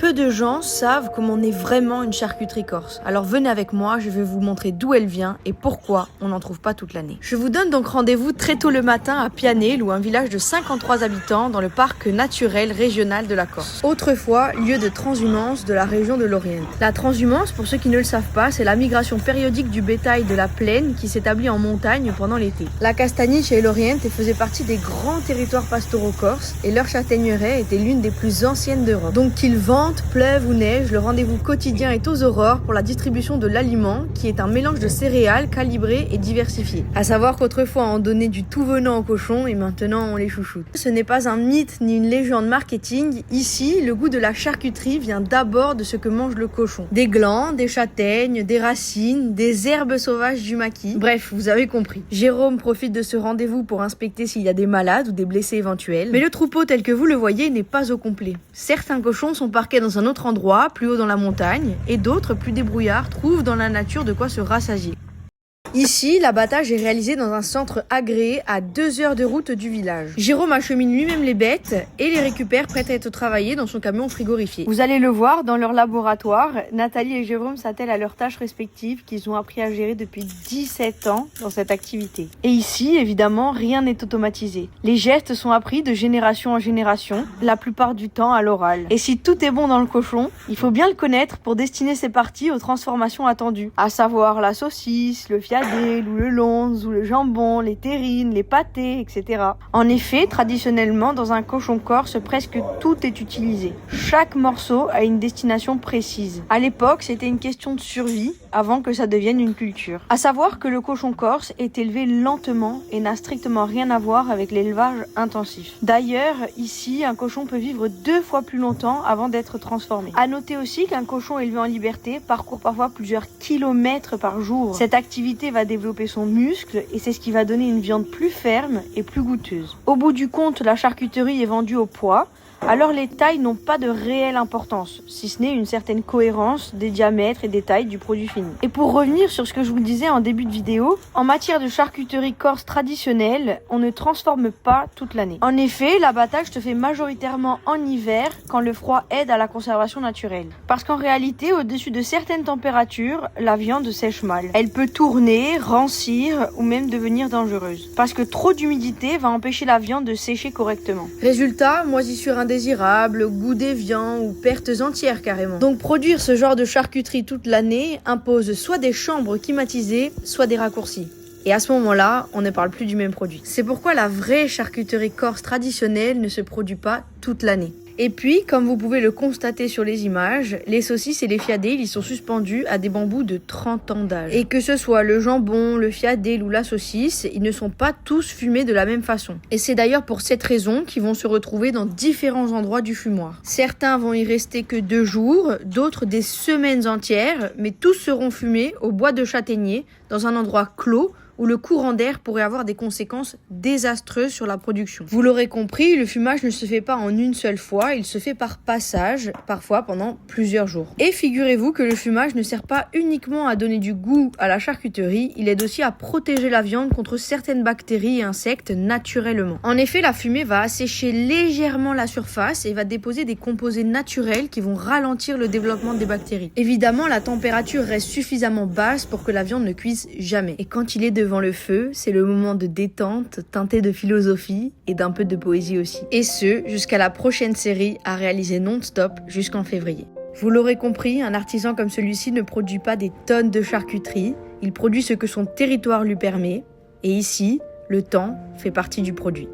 Peu de gens savent comment on est vraiment une charcuterie corse. Alors venez avec moi, je vais vous montrer d'où elle vient et pourquoi on n'en trouve pas toute l'année. Je vous donne donc rendez-vous très tôt le matin à Pianel, un village de 53 habitants dans le parc naturel régional de la Corse. Autrefois, lieu de transhumance de la région de l'Orient. La transhumance, pour ceux qui ne le savent pas, c'est la migration périodique du bétail de la plaine qui s'établit en montagne pendant l'été. La Castagnice et l'Orient faisaient partie des grands territoires pastoraux corses et leur châtaigneraie était l'une des plus anciennes d'Europe. Donc qu'ils vente, pleuve ou neige, le rendez-vous quotidien est aux aurores pour la distribution de l'aliment qui est un mélange de céréales calibré et diversifié. À savoir qu'autrefois on donnait du tout venant aux cochons et maintenant on les chouchoute. Ce n'est pas un mythe ni une légende marketing, ici le goût de la charcuterie vient d'abord de ce que mange le cochon. Des glands, des châtaignes, des racines, des herbes sauvages du maquis, bref vous avez compris. Jérôme profite de ce rendez-vous pour inspecter s'il y a des malades ou des blessés éventuels, mais le troupeau tel que vous le voyez n'est pas au complet. Certains cochons sont parqués dans un autre endroit, plus haut dans la montagne, et d'autres, plus débrouillards, trouvent dans la nature de quoi se rassasier. Ici, l'abattage est réalisé dans un centre agréé à 2 heures de route du village. Jérôme achemine lui-même les bêtes et les récupère prêtes à être travaillées dans son camion frigorifié. Vous allez le voir dans leur laboratoire, Nathalie et Jérôme s'attellent à leurs tâches respectives qu'ils ont appris à gérer depuis 17 ans dans cette activité. Et ici, évidemment, rien n'est automatisé. Les gestes sont appris de génération en génération, la plupart du temps à l'oral. Et si tout est bon dans le cochon, il faut bien le connaître pour destiner ses parties aux transformations attendues, à savoir la saucisse, le fiadé, ou le lonze, ou le jambon, les terrines, les pâtés, etc. En effet, traditionnellement, dans un cochon corse, presque tout est utilisé. Chaque morceau a une destination précise. À l'époque, c'était une question de survie, avant que ça devienne une culture. À savoir que le cochon corse est élevé lentement et n'a strictement rien à voir avec l'élevage intensif. D'ailleurs, ici, un cochon peut vivre 2 fois plus longtemps avant d'être transformé. À noter aussi qu'un cochon élevé en liberté parcourt parfois plusieurs kilomètres par jour. Cette activité va développer son muscle et c'est ce qui va donner une viande plus ferme et plus goûteuse. Au bout du compte, la charcuterie est vendue au poids. Alors les tailles n'ont pas de réelle importance, si ce n'est une certaine cohérence des diamètres et des tailles du produit fini. Et pour revenir sur ce que je vous disais en début de vidéo, en matière de charcuterie corse traditionnelle, on ne transforme pas toute l'année. En effet, l'abattage se fait majoritairement en hiver quand le froid aide à la conservation naturelle. Parce qu'en réalité, au-dessus de certaines températures, la viande sèche mal. Elle peut tourner, rancir ou même devenir dangereuse. Parce que trop d'humidité va empêcher la viande de sécher correctement. Résultat, moisissure indésirable, goût déviant ou pertes entières carrément. Donc produire ce genre de charcuterie toute l'année impose soit des chambres climatisées, soit des raccourcis. Et à ce moment-là, on ne parle plus du même produit. C'est pourquoi la vraie charcuterie corse traditionnelle ne se produit pas toute l'année. Et puis, comme vous pouvez le constater sur les images, les saucisses et les fiadés, ils sont suspendus à des bambous de 30 ans d'âge. Et que ce soit le jambon, le fiadé ou la saucisse, ils ne sont pas tous fumés de la même façon. Et c'est d'ailleurs pour cette raison qu'ils vont se retrouver dans différents endroits du fumoir. Certains vont y rester que 2 jours, d'autres des semaines entières, mais tous seront fumés au bois de châtaignier, dans un endroit clos, où le courant d'air pourrait avoir des conséquences désastreuses sur la production. Vous l'aurez compris, le fumage ne se fait pas en une seule fois, il se fait par passage, parfois pendant plusieurs jours. Et figurez-vous que le fumage ne sert pas uniquement à donner du goût à la charcuterie, il aide aussi à protéger la viande contre certaines bactéries et insectes naturellement. En effet, la fumée va assécher légèrement la surface et va déposer des composés naturels qui vont ralentir le développement des bactéries. Évidemment, la température reste suffisamment basse pour que la viande ne cuise jamais. Et quand il est devant le feu, c'est le moment de détente, teinté de philosophie et d'un peu de poésie aussi. Et ce, jusqu'à la prochaine série à réaliser non-stop jusqu'en février. Vous l'aurez compris, un artisan comme celui-ci ne produit pas des tonnes de charcuterie, il produit ce que son territoire lui permet, et ici, le temps fait partie du produit.